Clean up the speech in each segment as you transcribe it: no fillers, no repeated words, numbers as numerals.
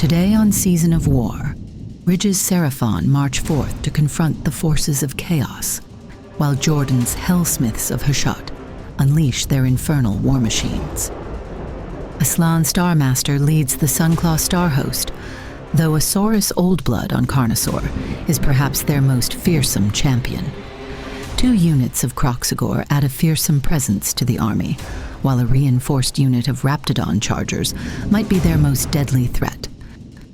Today on Season of War, Ridge's Seraphon march forth to confront the forces of chaos, while Jordan's Helsmiths of Hashut unleash their infernal war machines. Aslan Starmaster leads the Sunclaw Star Host, though Asaurus Oldblood on Carnosaur is perhaps their most fearsome champion. 2 units of Kroxigor add a fearsome presence to the army, while a reinforced unit of Raptidon Chargers might be their most deadly threat.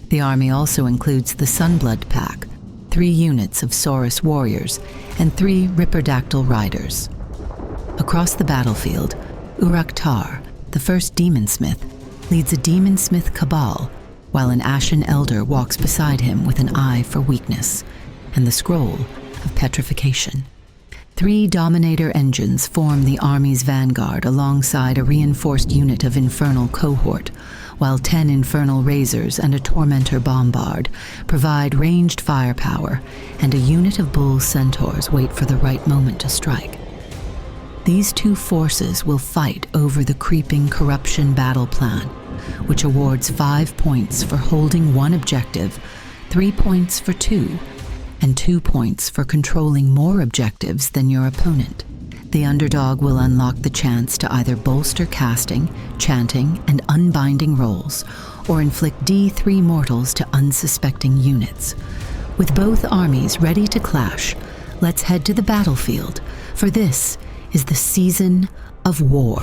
The army also includes the Sunblood Pack, 3 units of Saurus warriors, and 3 Ripperdactyl riders. Across the battlefield, Uruk-Tar, the first demonsmith, leads a demonsmith cabal, while an Ashen Elder walks beside him with an eye for weakness and the scroll of petrification. 3 Dominator engines form the army's vanguard alongside a reinforced unit of Infernal Cohort, while 10 Infernal Razors and a Tormentor Bombard provide ranged firepower, and a unit of Bull Centaurs wait for the right moment to strike. These 2 forces will fight over the creeping corruption battle plan, which awards 5 points for holding 1 objective, 3 points for 2, and 2 points for controlling more objectives than your opponent. The underdog will unlock the chance to either bolster casting, chanting, and unbinding rolls, or inflict D3 mortals to unsuspecting units. With both armies ready to clash, let's head to the battlefield, for this is the Season of War.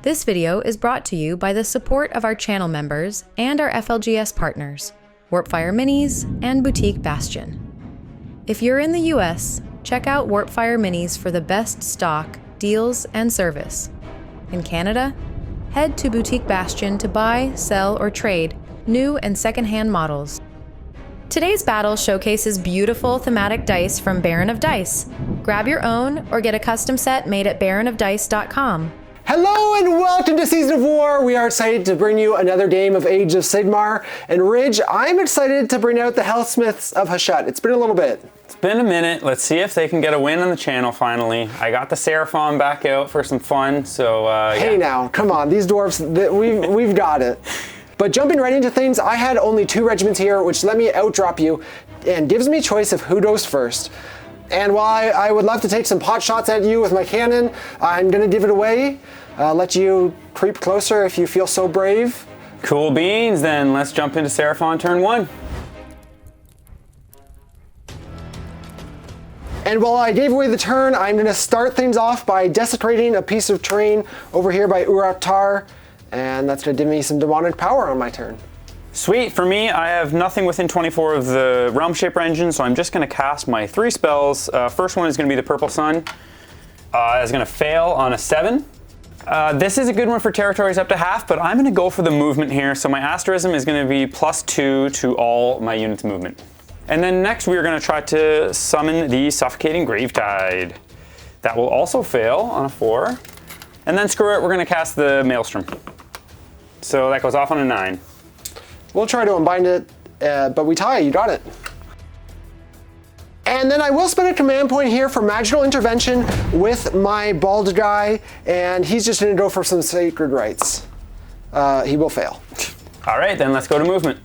This video is brought to you by the support of our channel members and our FLGS partners, Warpfire Minis and Boutique Bastion. If you're in the US, check out Warpfire Minis for the best stock, deals, and service. In Canada, head to Boutique Bastion to buy, sell, or trade new and secondhand models. Today's battle showcases beautiful thematic dice from Baron of Dice. Grab your own or get a custom set made at baronofdice.com. Hello and welcome to Season of War. We are excited to bring you another game of Age of Sigmar. And Ridge, I'm excited to bring out the Helsmiths of Hashut. It's been a little bit. It's been a minute. Let's see if they can get a win on the channel finally. I got the Seraphon back out for some fun, so Hey now, come on, these dwarves, we've got it. But jumping right into things, I had only 2 regiments here, which let me outdrop you and gives me choice of who goes first. And while I would love to take some pot shots at you with my cannon, I'm gonna give it away. Let you creep closer if you feel so brave. Cool beans, then let's jump into Seraphon turn 1. And while I gave away the turn, I'm gonna start things off by desecrating a piece of terrain over here by Uruk-Tar, and that's gonna give me some demonic power on my turn. Sweet, for me, I have nothing within 24 of the Realm Shaper engine, so I'm just gonna cast my 3 spells. First one is gonna be the Purple Sun. It's gonna fail on a 7. This is a good one for territories up to half, but I'm gonna go for the movement here. So my asterism is gonna be +2 to all my units' movement. And then next we're gonna try to summon the Suffocating Gravetide. That will also fail on a 4. And then screw it, we're gonna cast the Maelstrom. So that goes off on a 9. We'll try to unbind it, but we tie, you got it. And then I will spend a command point here for magical intervention with my bald guy, and he's just gonna go for some sacred rites. He will fail. All right, then let's go to movement.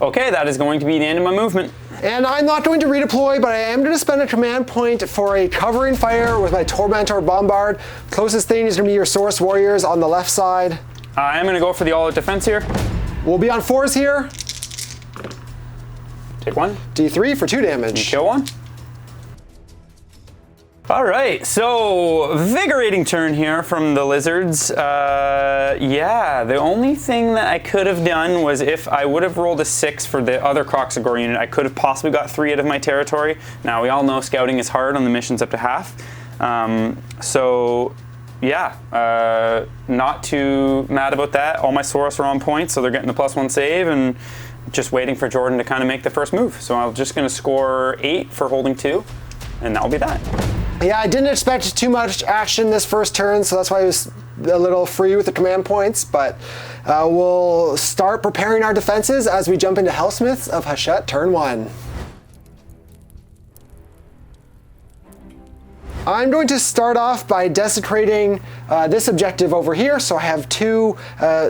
Okay, that is going to be the end of my movement. And I'm not going to redeploy, but I am going to spend a command point for a covering fire with my Tormentor Bombard. Closest thing is going to be your Saurus Warriors on the left side. I am going to go for the all-out defense here. We'll be on 4s here. Take 1. D3 for 2 damage. Kill 1. All right, so vigorating turn here from the lizards. Yeah, the only thing that I could have done was if I would have rolled a 6 for the other Kroxigor unit, I could have possibly got 3 out of my territory. Now, we all know scouting is hard on the missions up to half. So, yeah, not too mad about that. All my Saurus are on point, so they're getting the +1 save, and just waiting for Jordan to kind of make the first move. So I'm just going to score 8 for holding 2, and that'll be that. Yeah, I didn't expect too much action this first turn, so that's why I was a little free with the command points, but we'll start preparing our defenses as we jump into Helsmiths of Hashut turn 1. I'm going to start off by desecrating this objective over here, so I have 2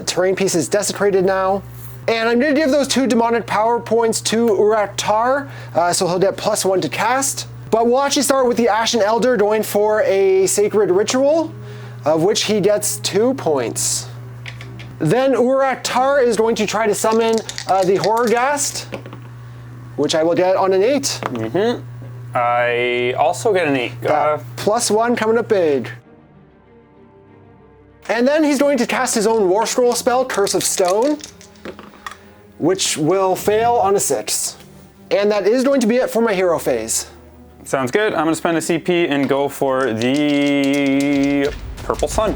terrain pieces desecrated now. And I'm going to give those 2 demonic power points to Uraktar, so he'll get +1 to cast. But we'll actually start with the Ashen Elder going for a sacred ritual, of which he gets 2 points. Then Uraktar is going to try to summon the Horrorghast, which I will get on an 8. Mm-hmm. I also get an 8. +1 coming up big. And then he's going to cast his own War Scroll spell, Curse of Stone, which will fail on a 6. And that is going to be it for my hero phase. Sounds good. I'm going to spend a CP and go for the Purple Sun.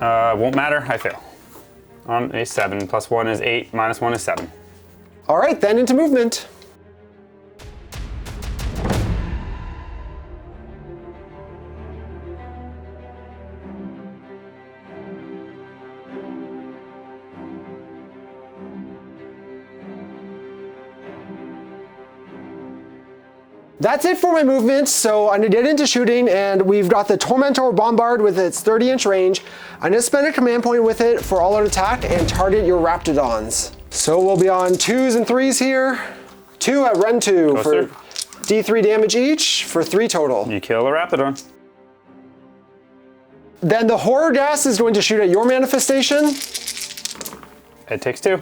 Won't matter, I fail. On a 7, +1 is 8, -1 is 7. All right, then into movement. That's it for my movement, so I'm gonna get into shooting, and we've got the Tormentor Bombard with its 30-inch range. I'm gonna spend a command point with it for all-out attack and target your Raptidons. So we'll be on 2s and 3s here. 2 at Ren 2 for D3 damage each for 3 total. You kill a Raptidon. Then the Horrorghast is going to shoot at your manifestation. It takes 2.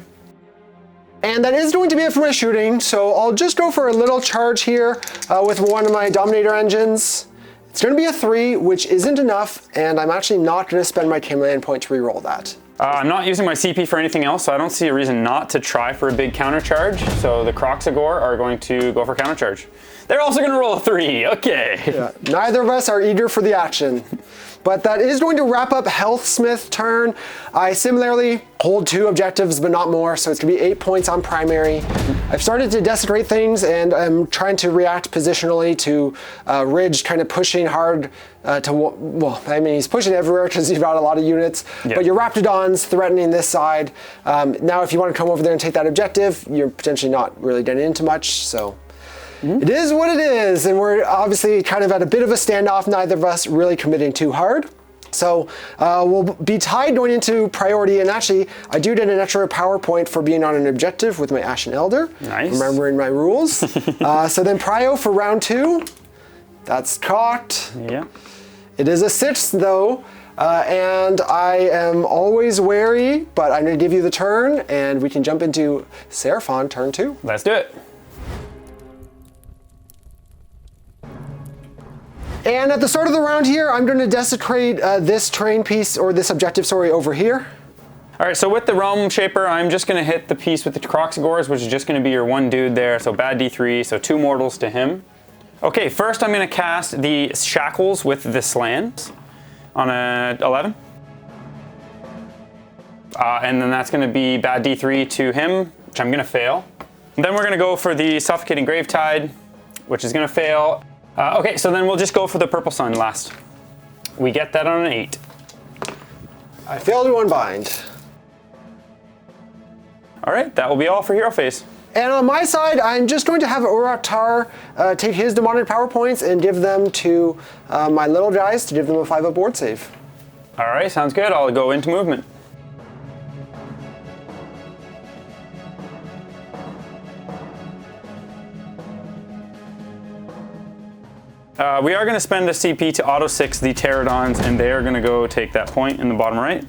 And that is going to be it for my shooting, so I'll just go for a little charge here with one of my Dominator engines. It's going to be a 3, which isn't enough, and I'm actually not going to spend my command point to reroll that. I'm not using my CP for anything else, so I don't see a reason not to try for a big counter charge. So the Kroxigor are going to go for counter charge. They're also going to roll a 3. Okay. Yeah, neither of us are eager for the action. But that is going to wrap up Helsmith turn. I similarly hold 2 objectives, but not more, so it's going to be 8 points on primary. I've started to desecrate things, and I'm trying to react positionally to Ridge kind of pushing hard well, I mean, he's pushing everywhere because he's got a lot of units, but your Raptidon's threatening this side. Now, if you want to come over there and take that objective, you're potentially not really getting into much, so. It is what it is, and we're obviously kind of at a bit of a standoff, neither of us really committing too hard. So we'll be tied going into priority, and actually I do get an extra power point for being on an objective with my Ashen Elder. Nice. Remembering my rules. So then prio for round 2. That's cocked. Yeah. It is a 6th though, and I am always wary, but I'm going to give you the turn, and we can jump into Seraphon turn 2. Let's do it. And at the start of the round here, I'm going to desecrate this terrain piece, or this objective, sorry, over here. All right, so with the Realm Shaper, I'm just going to hit the piece with the Kroxigors, which is just going to be your 1 dude there, so bad D3, so 2 mortals to him. Okay, first I'm going to cast the Shackles with the Slans on a 11. And then that's going to be bad D3 to him, which I'm going to fail. And then we're going to go for the Suffocating Gravetide, which is going to fail. Okay, so then we'll just go for the Purple Sun last. We get that on an 8. I failed to unbind. All right, that will be all for Hero Phase. And on my side, I'm just going to have Uraktar take his demonic power points and give them to my little guys to give them a 5-up board save. All right, sounds good. I'll go into movement. We are going to spend a CP to auto 6 the Pterodons, and they are going to go take that point in the bottom right.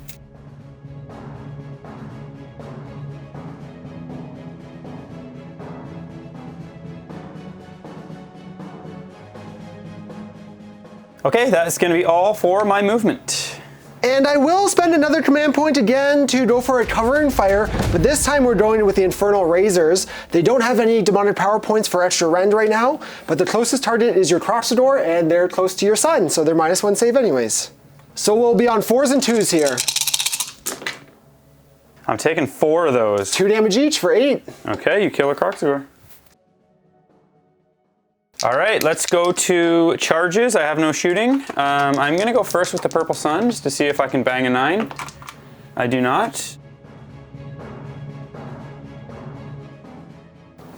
Okay, that's going to be all for my movement. And I will spend another command point again to go for a covering fire, but this time we're going with the Infernal Razors. They don't have any demonic power points for extra rend right now, but the closest target is your Kroxigor, and they're close to your sun, so they're -1 save anyways. So we'll be on 4s and 2s here. I'm taking 4 of those. 2 damage each for 8. Okay, you kill a Kroxigor. All right, let's go to charges. I have no shooting. I'm gonna go first with the Purple Sun just to see if I can bang a 9. I do not.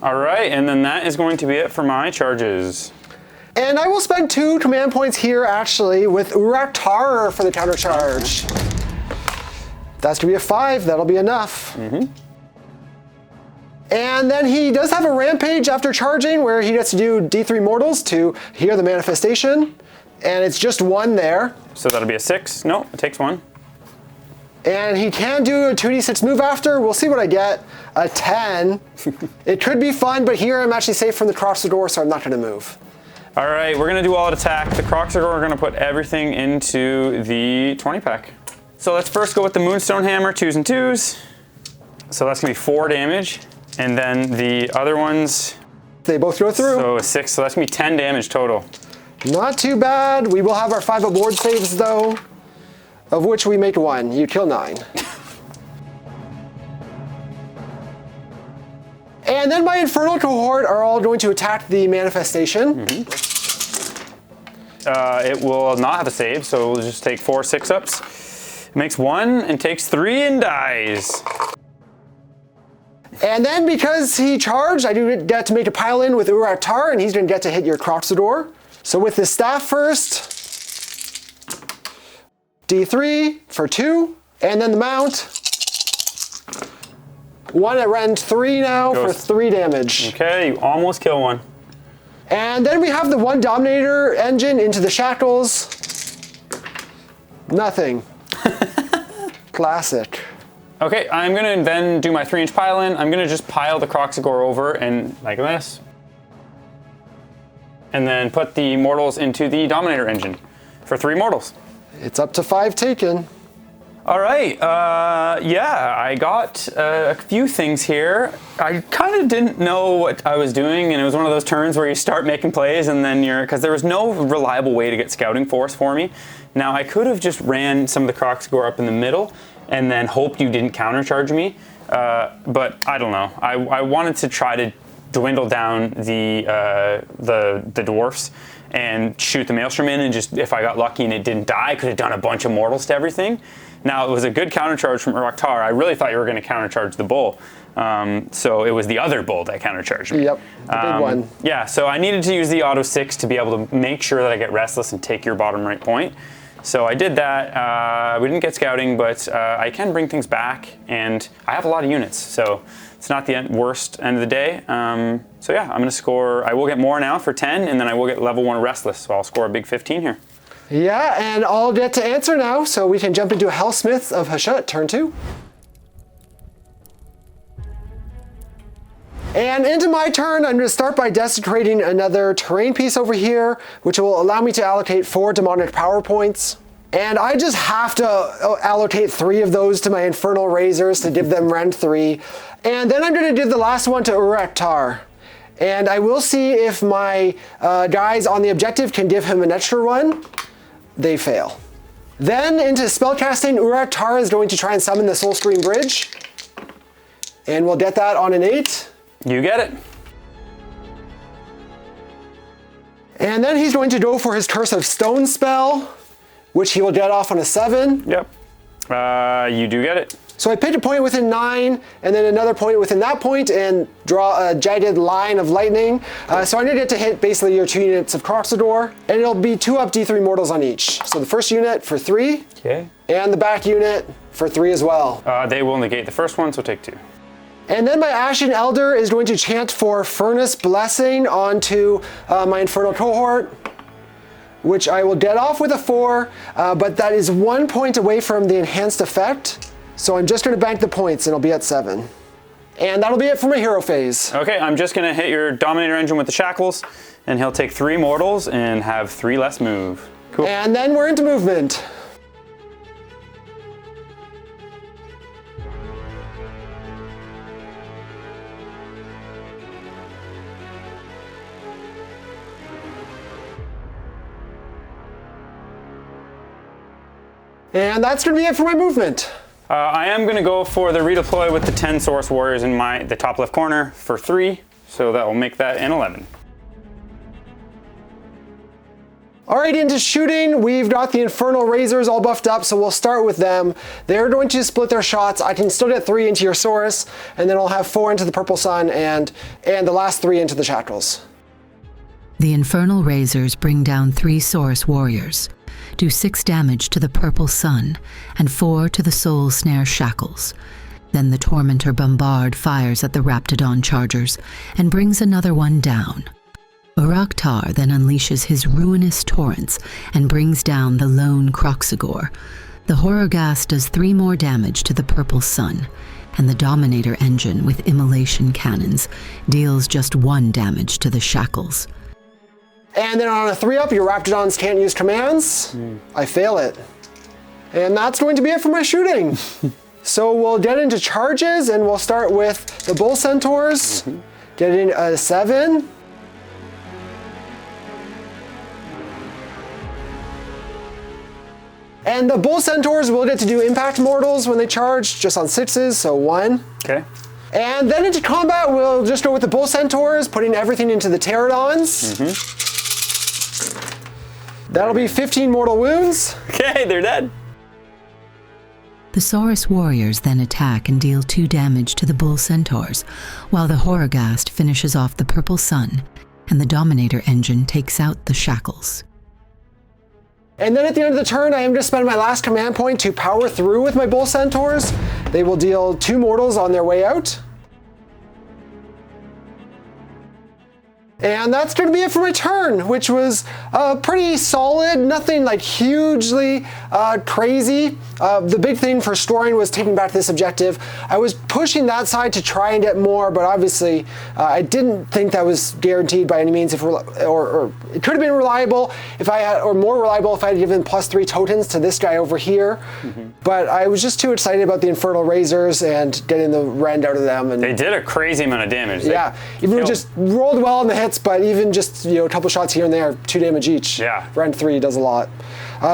All right, and then that is going to be it for my charges. And I will spend 2 command points here, actually, with Urak-Tar for the countercharge. That's gonna be a 5, that'll be enough. And then he does have a rampage after charging where he gets to do D3 mortals to hear the manifestation. And it's just 1 there. So that'll be a 6. No, it takes 1. And he can do a 2d6 move after. We'll see what I get. A 10. It could be fun, but here I'm actually safe from the Croxador, so I'm not gonna move. All right, we're gonna do all out attack. The Croxagor are gonna put everything into the 20 pack. So let's first go with the Moonstone Hammer, 2s and 2s. So that's gonna be 4 damage. And then the other ones, They both go through. so a 6, so that's gonna be 10 damage total. Not too bad. We will have our 5 aboard saves though, of which we make 1. You kill 9. And then my Infernal Cohort are all going to attack the manifestation. It will not have a save, so we'll just take 4 6-ups. Makes 1 and takes 3 and dies. And then because he charged, I do get to make a pile in with Urak-Tar, and he's going to get to hit your Croxador. So with the staff first, D3 for 2, and then the mount. 1 at rend 3 now for 3 damage. Okay, you almost kill 1. And then we have the 1 Dominator engine into the shackles. Nothing. Classic. Okay, I'm gonna then do my 3-inch pile in. I'm gonna just pile the Croxagor over and like this. And then put the mortals into the Dominator engine for 3 mortals. It's up to 5 taken. All right, yeah, I got a few things here. I kind of didn't know what I was doing, and it was one of those turns where you start making plays and then because there was no reliable way to get scouting force for me. Now, I could have just ran some of the Croxagor up in the middle and then hoped you didn't countercharge me, but I don't know. I wanted to try to dwindle down the dwarfs and shoot the Maelstrom in, and just if I got lucky and it didn't die, I could have done a bunch of mortals to everything. Now, it was a good countercharge from Urak-Tar. I really thought you were going to countercharge the bull. So it was the other bull that countercharged me. Yep, the big one. Yeah, so I needed to use the auto 6 to be able to make sure that I get restless and take your bottom right point. So I did that. We didn't get scouting, but I can bring things back, and I have a lot of units, so it's not the worst end of the day. So yeah, I'm going to score. I will get more now for 10, and then I will get level 1 restless, so I'll score a big 15 here. Yeah, and I'll get to answer now, so we can jump into Helsmiths of Hashut, turn 2. And into my turn, I'm going to start by desecrating another terrain piece over here, which will allow me to allocate 4 demonic power points. And I just have to allocate 3 of those to my Infernal Razors to give them rend 3. And then I'm going to give the last one to Urak-Tar. And I will see if my guys on the objective can give him an extra one. They fail. Then into spellcasting, Urak-Tar is going to try and summon the Soul Scream Bridge. And we'll get that on an 8. You get it. And then he's going to go for his Curse of Stone spell, which he will get off on a 7. Yep. You do get it. So I pick a point within 9, and then another point within that point, and draw a jagged line of lightning. So I'm going to get to hit basically your 2 units of Croxador, and it'll be 2 up D3 mortals on each. So the first unit for 3, Okay. and the back unit for 3 as well. They will negate the first one, so take 2. And then my Ashen Elder is going to chant for Furnace Blessing onto my Infernal Cohort, which I will get off with a 4, but that is 1 point away from the enhanced effect. So I'm just going to bank the points and I'll be at 7. And that'll be it for my hero phase. Okay, I'm just going to hit your Dominator engine with the shackles, and he'll take 3 mortals and have 3 less move. Cool. And then we're into movement. And that's going to be it for my movement. I am going to go for the redeploy with the 10 Source Warriors in the top left corner for 3, so that will make that an 11. All right, into shooting, we've got the Infernal Razors all buffed up, so we'll start with them. They're going to split their shots. I can still get 3 into your Saurus, and then I'll have 4 into the Purple Sun, and the last 3 into the Shackles. The Infernal Razors bring down 3 Saurus warriors, do 6 damage to the Purple Sun, and 4 to the Soul Snare Shackles. Then the Tormentor Bombard fires at the Raptidon Chargers, and brings another one down. Uraktar then unleashes his ruinous torrents and brings down the lone Kroxigor. The Horror Gas does 3 more damage to the Purple Sun, and the Dominator engine with Immolation cannons deals just 1 damage to the Shackles. And then on a 3-up, your Raptidons can't use commands. I fail it. And that's going to be it for my shooting. So we'll get into charges, and we'll start with the Bull Centaurs. Getting a 7. And the Bull Centaurs will get to do impact mortals when they charge, just on 6s, so 1. Okay. And then into combat, we'll just go with the Bull Centaurs, putting everything into the Pterodons. That'll be 15 mortal wounds. Okay, they're dead. The Saurus warriors then attack and deal 2 damage to the Bull Centaurs, while the Horrorghast finishes off the Purple Sun, and the Dominator engine takes out the Shackles. And then at the end of the turn, I am going to spend my last command point to power through with my Bull Centaurs. They will deal 2 mortals on their way out. And that's going to be it for my turn, which was pretty solid, nothing like hugely crazy. The big thing for scoring was taking back this objective. I was pushing that side to try and get more, but obviously I didn't think that was guaranteed by any means, or it could have been reliable if I had, or more reliable if I had given +3 totens to this guy over here. But I was just too excited about the Infernal Razors and getting the rend out of them. And they did a crazy amount of damage. Yeah, even we just rolled well on the hits, but even just a couple shots here and there, 2 damage each. Yeah. Rend 3 does a lot.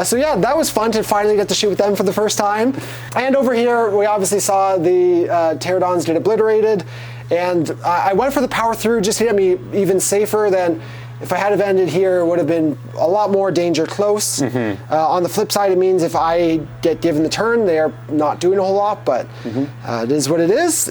So yeah, that was fun to finally get to shoot with them for the first time. And over here, we obviously saw the Pterodons get obliterated, and I went for the power through just to get me even safer than if I had have ended here. It would have been a lot more danger close. On the flip side, it means if I get given the turn, they're not doing a whole lot, but it is what it is.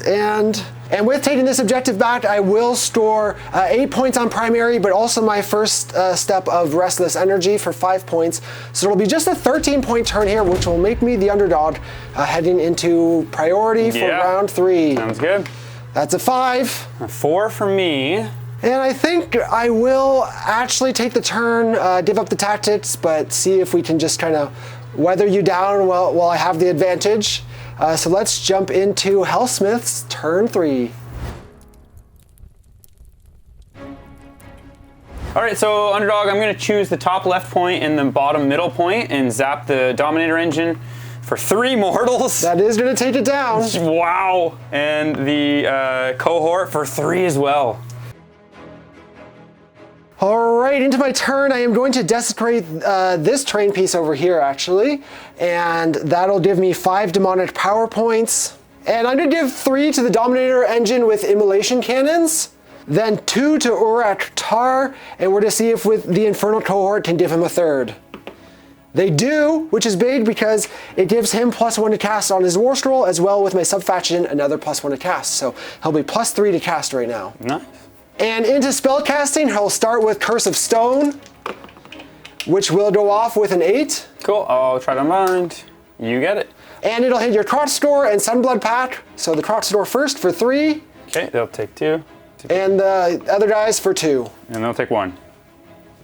And with taking this objective back, I will store 8 points on primary, but also my first step of Restless Energy for 5 points. So it'll be just a 13-point turn here, which will make me the underdog heading into priority for round 3. Sounds good. That's a 5. A 4 for me. And I think I will actually take the turn, give up the tactics, but see if we can just kind of weather you down while I have the advantage. So let's jump into Helsmiths, turn 3. All right, so underdog, I'm going to choose the top left point and the bottom middle point and zap the Dominator engine for 3 mortals. That is going to take it down. Wow. And the cohort for 3 as well. All right, into my turn, I am going to desecrate this train piece over here, actually, and that'll give me 5 demonic power points. And I'm going to give 3 to the Dominator engine with Immolation cannons, then 2 to Uraktar, and we're to see if with the Infernal cohort can give him a 3rd. They do, which is big because it gives him +1 to cast on his War Scroll, as well with my sub-faction, another +1 to cast. So he'll be +3 to cast right now. Nice. And into spellcasting, he'll start with Curse of Stone, which will go off with an 8. Cool, I'll try to mind. You get it. And it'll hit your Kroxigor and Sunblood Pack. So the Kroxigor first for 3. Okay, they'll take 2. And the other guys for 2. And they'll take 1.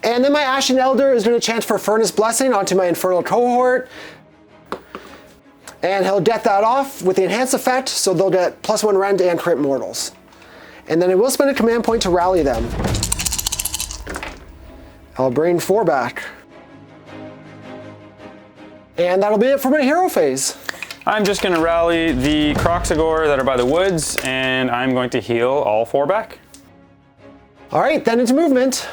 And then my Ashen Elder is going to chant for Furnace Blessing onto my Infernal cohort. And he'll get that off with the Enhance effect, so they'll get +1 rend and crit mortals. And then I will spend a command point to rally them. I'll bring 4 back. And that'll be it for my hero phase. I'm just going to rally the Kroxigor that are by the woods, and I'm going to heal all 4 back. All right, then into movement.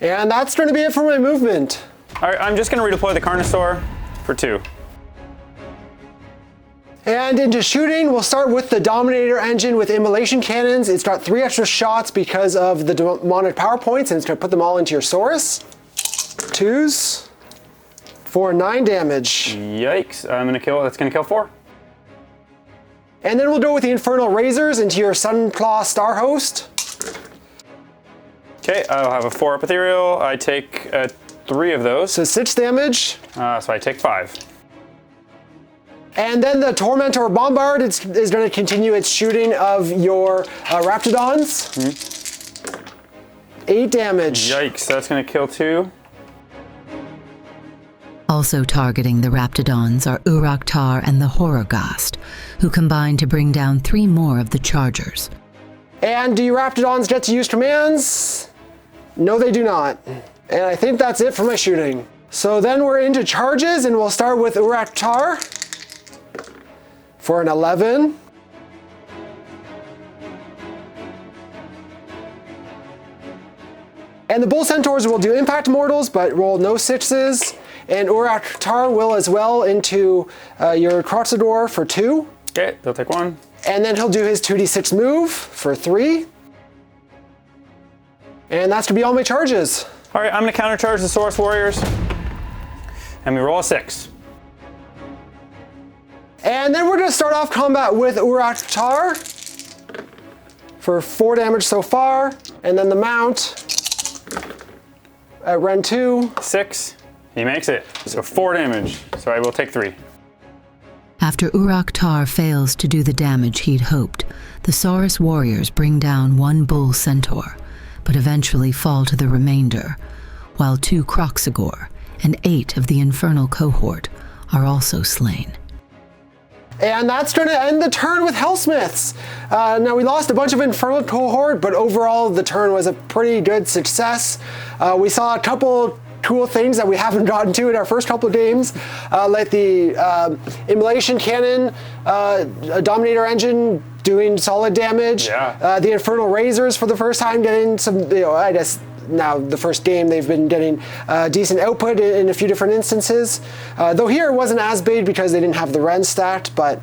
And that's going to be it for my movement. All right, I'm just going to redeploy the Carnosaur for 2. And into shooting, we'll start with the Dominator engine with immolation cannons. It's got 3 extra shots because of the demonic power points, and it's going to put them all into your Saurus. 2s for 9 damage. Yikes! That's going to kill 4. And then we'll go with the Infernal Razors into your Sunclaw Star Host. Okay, I'll have a 4 up ethereal. I take 3 of those. So 6 damage. So I take 5. And then the Tormentor Bombard is going to continue its shooting of your Raptidons. 8 damage. Yikes, that's going to kill 2. Also targeting the Raptidons are Uraktar and the Horrorghast, who combine to bring down 3 more of the Chargers. And do your Raptidons get to use commands? No, they do not. And I think that's it for my shooting. So then we're into charges, and we'll start with Uraktar for an 11. And the Bull Centaurs will do impact mortals, but roll no 6s. And Uraktar will as well into your Crotsador for 2. Okay, they'll take 1. And then he'll do his 2d6 move for 3. And that's gonna be all my charges. All right, I'm going to countercharge the Saurus Warriors. And we roll a 6. And then we're gonna start off combat with Uraktar for 4 damage so far. And then the mount at Ren 2. 6. He makes it. So 4 damage. So I will take 3. After Uraktar fails to do the damage he'd hoped, the Saurus warriors bring down 1 Bull Centaur, but eventually fall to the remainder, while 2 Kroxigor and 8 of the Infernal cohort are also slain. And that's going to end the turn with Helsmiths. Now, we lost a bunch of Infernal cohort, but overall the turn was a pretty good success. We saw a couple cool things that we haven't gotten to in our first couple of games, like the Immolation Cannon, a Dominator engine doing solid damage. Yeah. The Infernal Razors for the first time getting some, I guess now the first game they've been getting decent output in a few different instances. Though here it wasn't as big because they didn't have the Ren stacked, but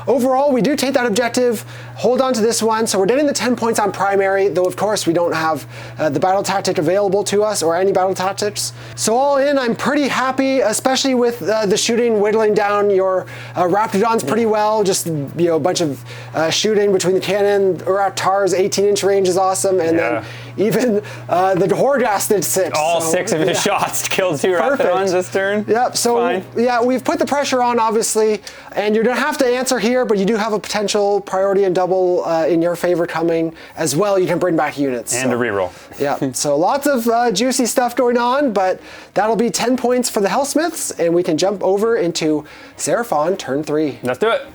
overall, we do take that objective, hold on to this one, so we're getting the 10 points on primary, though of course we don't have the battle tactic available to us, or any battle tactics. So all in, I'm pretty happy, especially with the shooting, whittling down your Raptidons pretty well, just a bunch of shooting between the cannon. Uraktar's 18-inch range is awesome, and then even the Horrorghast did 6. All 6 of his shots killed 2 Raptidons this turn. Yep, so yeah, we've put the pressure on, obviously, and you're gonna have to answer here, but you do have a potential priority and double in your favor coming as well. You can bring back units. And a reroll. Yeah, so lots of juicy stuff going on, but that'll be 10 points for the Helsmiths, and we can jump over into Seraphon turn 3. Let's do it.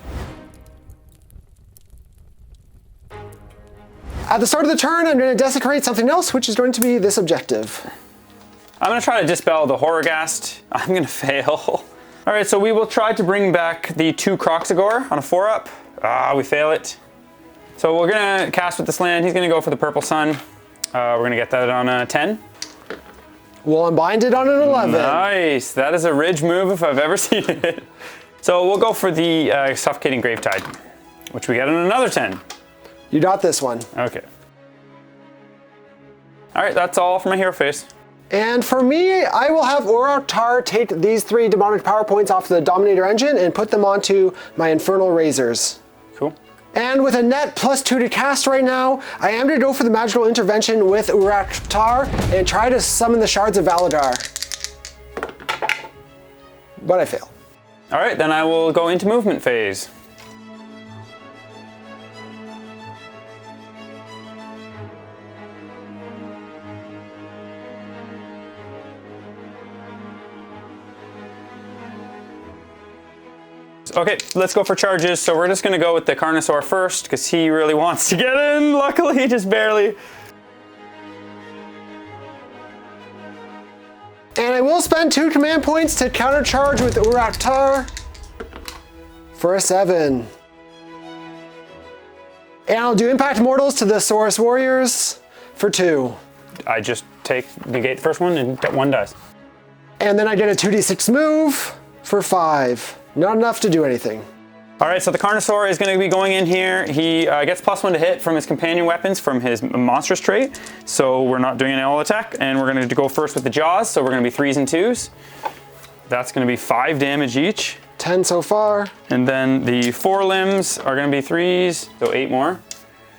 At the start of the turn, I'm going to desecrate something else, which is going to be this objective. I'm going to try to dispel the Horrorghast. I'm going to fail. All right, so we will try to bring back the 2 Kroxigor on a 4-up. We fail it. So we're going to cast with this land. He's going to go for the Purple Sun. We're going to get that on a 10. We'll unbind it on an 11. Nice. That is a Ridge move if I've ever seen it. So we'll go for the Suffocating Gravetide, which we get on another 10. You got this one. Okay. All right, that's all for my hero phase. And for me, I will have Uraktar take these 3 demonic power points off the Dominator engine and put them onto my Infernal Razors. Cool. And with a net +2 to cast right now, I am going to go for the magical intervention with Uraktar and try to summon the Shards of Valadar. But I fail. All right, then I will go into movement phase. Okay, let's go for charges. So we're just gonna go with the Carnosaur first because he really wants to get in, luckily, just barely. And I will spend 2 command points to countercharge with Uraktar for a 7. And I'll do Impact Mortals to the Saurus Warriors for 2. I just negate the first one, and one dies. And then I get a 2d6 move for 5. Not enough to do anything. All right, so the Carnosaur is going to be going in here. He gets +1 to hit from his companion weapons from his monstrous trait. So we're not doing an all attack, and we're going to go first with the jaws. So we're going to be 3s and 2s. That's going to be 5 damage each. 10 so far. And then the forelimbs are going to be 3s, so 8 more.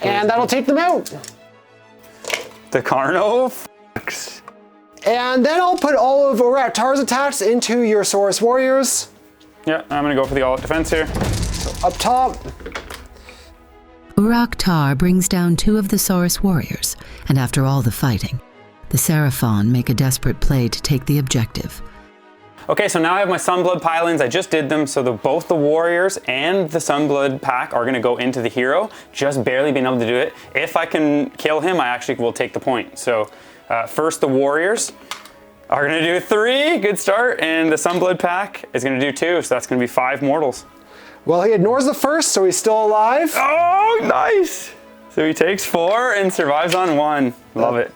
And that'll take them out. The Carno fucks. And then I'll put all of Uraktar's attacks into your Saurus Warriors. Yeah, I'm going to go for the all-out defense here. So up top. Uraktar brings down 2 of the Saurus warriors, and after all the fighting, the Seraphon make a desperate play to take the objective. Okay, so now I have my Sunblood pylons. I just did them, so both the warriors and the Sunblood pack are gonna go into the hero, just barely being able to do it. If I can kill him, I actually will take the point. So first the warriors are gonna do 3, good start, and the Sunblood pack is gonna do 2, so that's gonna be 5 mortals. Well, he ignores the first, so he's still alive. Oh, nice! So he takes 4 and survives on 1. Love it.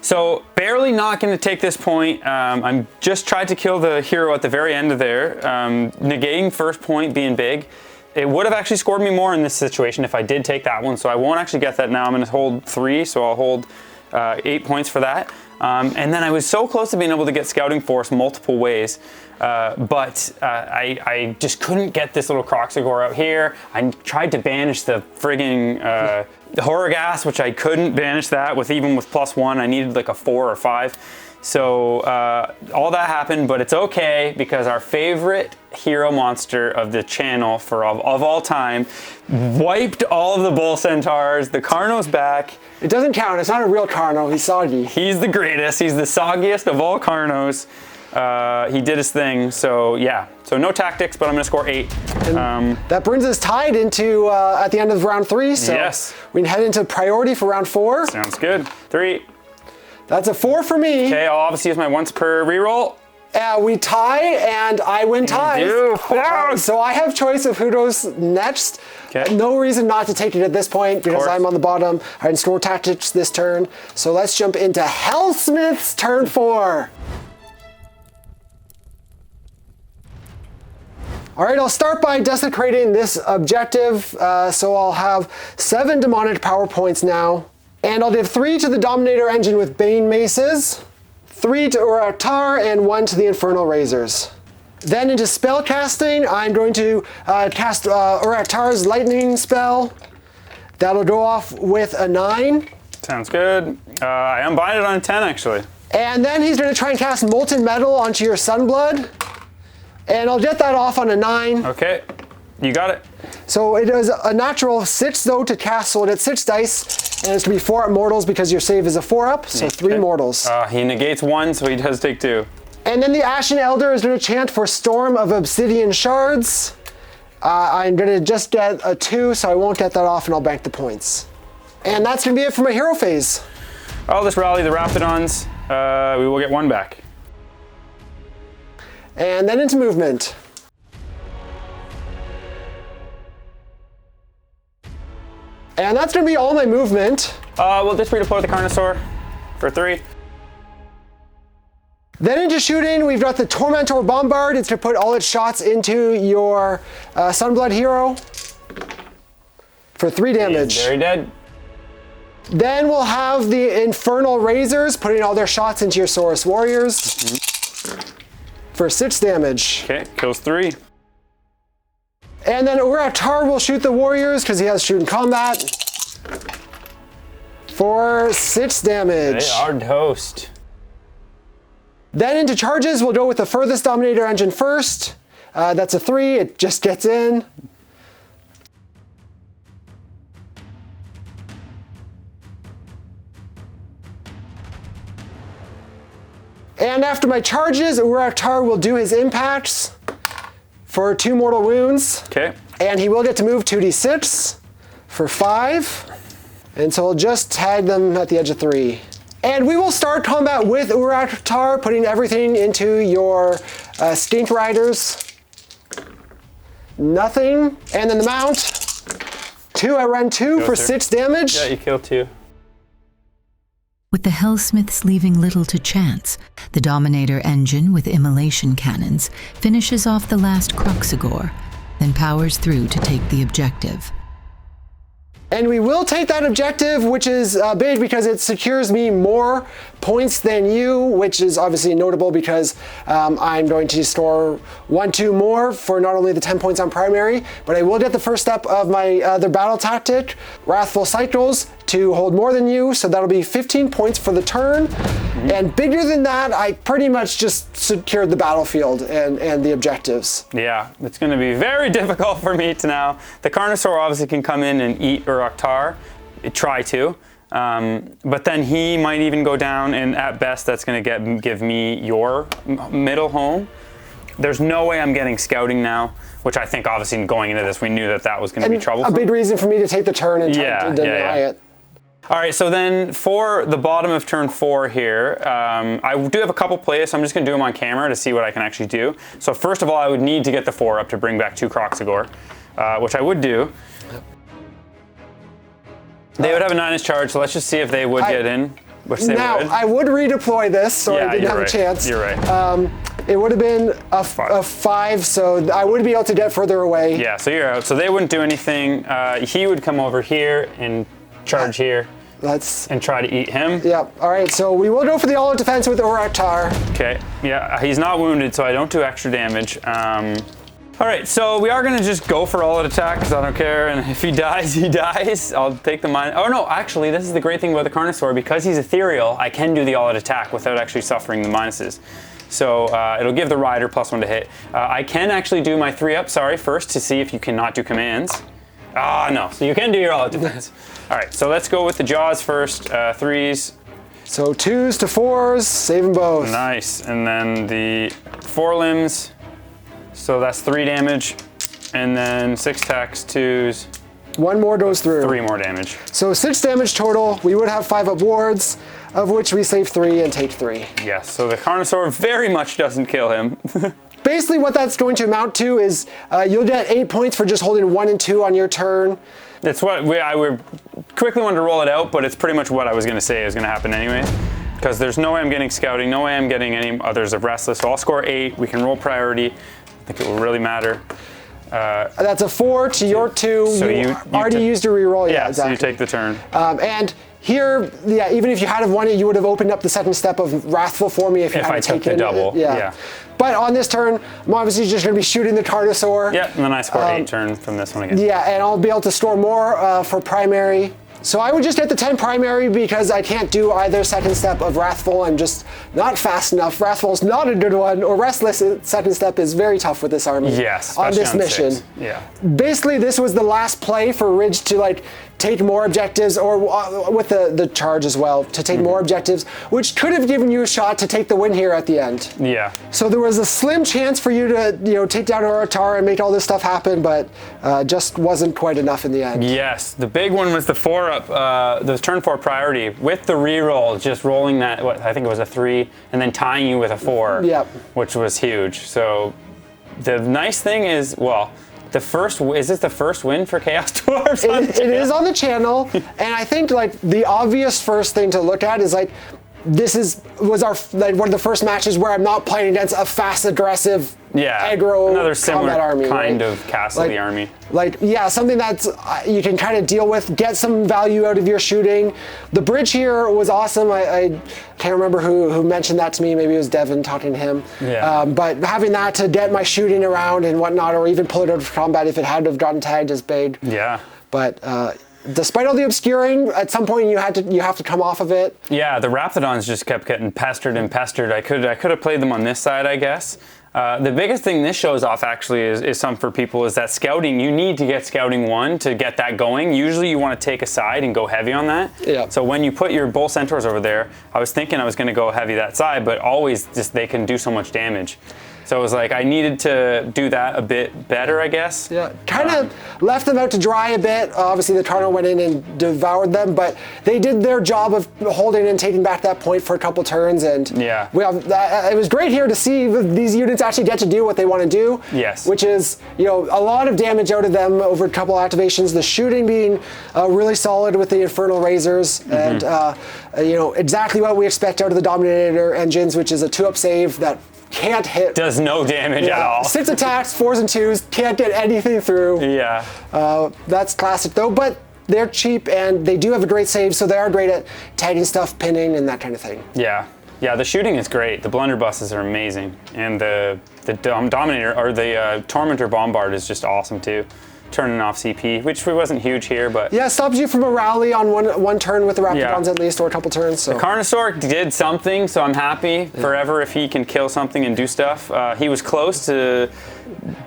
So barely not going to take this point. I'm just tried to kill the hero at the very end of there, negating first point being big. It would have actually scored me more in this situation if I did take that one, so I won't actually get that now. I'm going to hold 3, so I'll hold 8 points for that. And then I was so close to being able to get Scouting Force multiple ways, but I just couldn't get this little Kroxigor out here. I tried to banish the frigging Horrorgas, which I couldn't banish that even with +1. I needed like a 4 or 5. So all that happened, but it's okay because our favorite hero monster of the channel of all time wiped all of the Bull Centaurs. The Carno's back. It doesn't count. It's not a real Carno. He's soggy. He's the greatest. He's the soggiest of all Carnos. He did his thing. So yeah. So no tactics, but I'm going to score 8. That brings us tied into at the end of round 3. So yes. We can head into priority for round 4. Sounds good. 3. That's a 4 for me. Okay, I'll obviously use my once per reroll. We tie, and I win ties. So I have choice of who goes next. Okay. No reason not to take it at this point because I'm on the bottom. I can store tactics this turn. So let's jump into Helsmiths turn 4. All right, I'll start by desecrating this objective. So I'll have 7 demonic power points now. And I'll give 3 to the Dominator engine with Bane Maces, 3 to Uraktar, and 1 to the Infernal Razors. Then into spell casting, I'm going to cast Uraktar's Lightning spell. That'll go off with a 9. Sounds good. I unbind it on a 10, actually. And then he's going to try and cast Molten Metal onto your Sunblood. And I'll get that off on a 9. Okay, you got it. So it is a natural 6 though to cast, so it's 6 dice, and it's gonna be 4 up mortals because your save is a 4 up, so 3 mortals. He negates 1, so he does take 2. And then the Ashen Elder is gonna chant for Storm of Obsidian Shards. I'm gonna just get a 2, so I won't get that off, and I'll bank the points. And that's gonna be it for my hero phase. I'll just rally the Raptidons. We will get 1 back. And then into movement. And that's going to be all my movement. We'll just redeploy the Carnosaur for 3. Then into shooting, we've got the Tormentor Bombard. It's going to put all its shots into your Sunblood hero for 3 damage. He's very dead. Then we'll have the Infernal Razors putting all their shots into your Saurus Warriors for 6 damage. Okay, kills 3. And then Uraktar will shoot the Warriors because he has shoot in combat for 6 damage. They are toast. Then into charges, we'll go with the furthest Dominator engine first. That's a 3, it just gets in. And after my charges, Uraktar will do his impacts for 2 mortal wounds. Okay. And he will get to move 2d6 for 5. And so we'll just tag them at the edge of 3. And we will start combat with Uraktar, putting everything into your Skink Riders. Nothing. And then the mount. 2, I run 2 for 6 damage. Yeah, you kill 2. With the Helsmiths leaving little to chance, the Dominator engine with immolation cannons finishes off the last Kroxigor, then powers through to take the objective. And we will take that objective, which is big because it secures me more points than you, which is obviously notable because I'm going to store 1-2 more for not only the 10 points on primary, but I will get the first step of my other battle tactic, Wrathful Cycles, to hold more than you, so that'll be 15 points for the turn. And bigger than that, I pretty much just secured the battlefield and the objectives. Yeah, it's going to be very difficult for me to now. The Carnosaur obviously can come in and eat Uruk-Tar, try to, but then he might even go down, and at best that's going to give me your middle home. There's no way I'm getting scouting now, which I think obviously going into this we knew that was going to be troublesome. A big reason for me to take the turn and try to deny it. All right, so then for the bottom of turn 4 here, I do have a couple plays, so I'm just going to do them on camera to see what I can actually do. So first of all, I would need to get the 4 up to bring back 2 Kroxigor, which I would do. They would have a 9-inch charge, so let's just see if they would get in, which they would. Now, I would redeploy this, so I didn't have a chance. You're right. It would have been a 5, so I would be able to get further away. Yeah, so you're out. So they wouldn't do anything. He would come over here and charge here. And try to eat him. Yep. All right, so we will go for the all-out defense with Uruk-Tar. Okay. Yeah, he's not wounded, so I don't do extra damage. All right, so we are going to just go for all-out attack because I don't care, and if he dies, he dies. I'll take the minus. Oh no, actually, this is the great thing about the Carnosaur. Because he's ethereal, I can do the all-out attack without actually suffering the minuses. So it'll give the rider +1 to hit. I can actually do my 3-up, first to see if you cannot do commands. No, so you can do your all-out defense. All right, so let's go with the jaws first, 3s. So 2s to 4s, save them both. Nice, and then the 4 limbs, so that's 3 damage, and then 6 attacks, 2s. 1 more goes through. 3 more damage. So 6 damage total. We would have 5 up wards, of which we save 3 and take 3. Yes, so the Carnosaur very much doesn't kill him. Basically what that's going to amount to is you'll get 8 points for just holding 1 and 2 on your turn. That's what we quickly wanted to roll it out, but it's pretty much what I was going to say is going to happen anyway. Because there's no way I'm getting scouting, no way I'm getting any others of restless. So I'll score 8. We can roll priority. I think it will really matter. That's a 4 to your 2. So you already used your reroll. Yeah, exactly. So you take the turn. And here, even if you had won it, you would have opened up the second step of Wrathful for me if you had taken the double. Yeah. But on this turn, I'm obviously just going to be shooting the Carnosaur. Yeah, and then I score 8 turn from this one again. Yeah, and I'll be able to store more for primary. So I would just get the 10 primary because I can't do either second step of Wrathful. I'm just not fast enough. Wrathful's not a good one, or Restless second step is very tough with this army. Yes, on this mission. 6. Yeah. Basically, this was the last play for Ridge to take more objectives, or with the charge as well, to take more objectives, which could have given you a shot to take the win here at the end. Yeah. So there was a slim chance for you to take down Uruk-Tar and make all this stuff happen, but just wasn't quite enough in the end. Yes, the big one was the 4-up, the turn 4 priority with the reroll, just rolling that. I think it was a 3, and then tying you with a 4. Yep. Which was huge. So the nice thing is, is this the first win for Chaos Dwarves? It is on the channel, and I think the obvious first thing to look at is this was our one of the first matches where I'm not playing against a fast, aggressive, aggro another similar combat army, kind of castle army. Something that's you can kind of deal with, get some value out of your shooting. The bridge here was awesome. I can't remember who mentioned that to me. Maybe it was Devin talking to him. Yeah. But having that to get my shooting around and whatnot, or even pull it out of combat if it had to have gotten tagged, is big. Yeah. But despite all the obscuring, at some point you have to come off of it. Yeah, the Raptidons just kept getting pestered and pestered. I could have played them on this side, I guess. The biggest thing this shows off actually is some for people is that scouting. You need to get scouting 1 to get that going. Usually you want to take a side and go heavy on that. Yeah. So when you put your bull centaurs over there, I was thinking I was going to go heavy that side, but always just they can do so much damage. So it was I needed to do that a bit better, I guess. Yeah, kind of left them out to dry a bit. Obviously, the Tarno went in and devoured them, but they did their job of holding and taking back that point for a couple turns. And yeah, it was great here to see these units units actually get to do what they want to do. Yes. Which is, a lot of damage out of them over a couple activations. The shooting being really solid with the Infernal Razors, and exactly what we expect out of the Dominator engines, which is a 2-up save that can't hit. Does no damage at all. 6 attacks, 4s and 2s, can't get anything through. Yeah. That's classic though, but they're cheap and they do have a great save, so they are great at tagging stuff, pinning, and that kind of thing. Yeah. Yeah, the shooting is great. The blunderbusses are amazing. And the Dominator, or the Tormentor Bombard is just awesome too. Turning off CP, which wasn't huge here, but... Yeah, it stops you from a rally on one turn with the Raptidons at least, or a couple turns. So. The Carnosaur did something, so I'm happy forever if he can kill something and do stuff. He was close to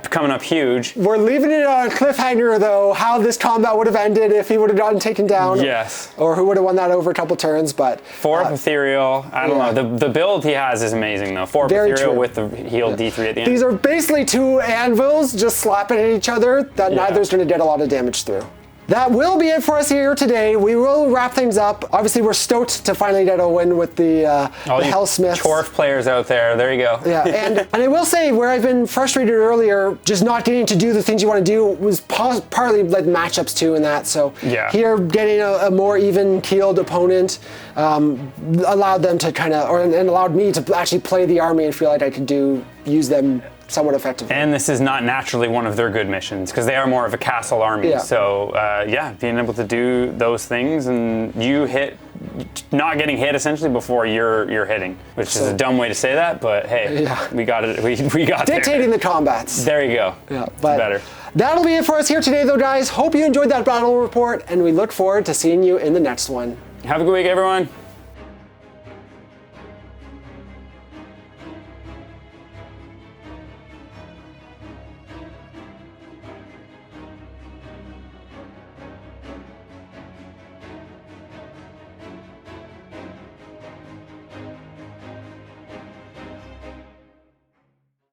coming up huge. We're leaving it on a cliffhanger, though, how this combat would have ended if he would have gotten taken down. Yes. Or who would have won that over a couple turns, but... 4-up Ethereal, I don't know. The build he has is amazing, though. 4-up Ethereal with the healed D3 at the end. These are basically 2 anvils just slapping at each other that neither's going to get a lot of damage through. That will be it for us here today. We will wrap things up. Obviously, we're stoked to finally get a win with the Helsmiths. Chorf players out there, there you go. Yeah, and I will say, where I've been frustrated earlier, just not getting to do the things you want to do, was partly like matchups too and that. So here, getting a more even-keeled opponent allowed them to and allowed me to actually play the army and feel like I could use them somewhat effectively. And this is not naturally one of their good missions, because they are more of a castle army. Yeah. So being able to do those things, and not getting hit essentially before you're hitting, which is a dumb way to say that, but hey, we got it. We got dictating the combats. There you go. Yeah, but better. That'll be it for us here today, though, guys. Hope you enjoyed that battle report, and we look forward to seeing you in the next one. Have a good week, everyone.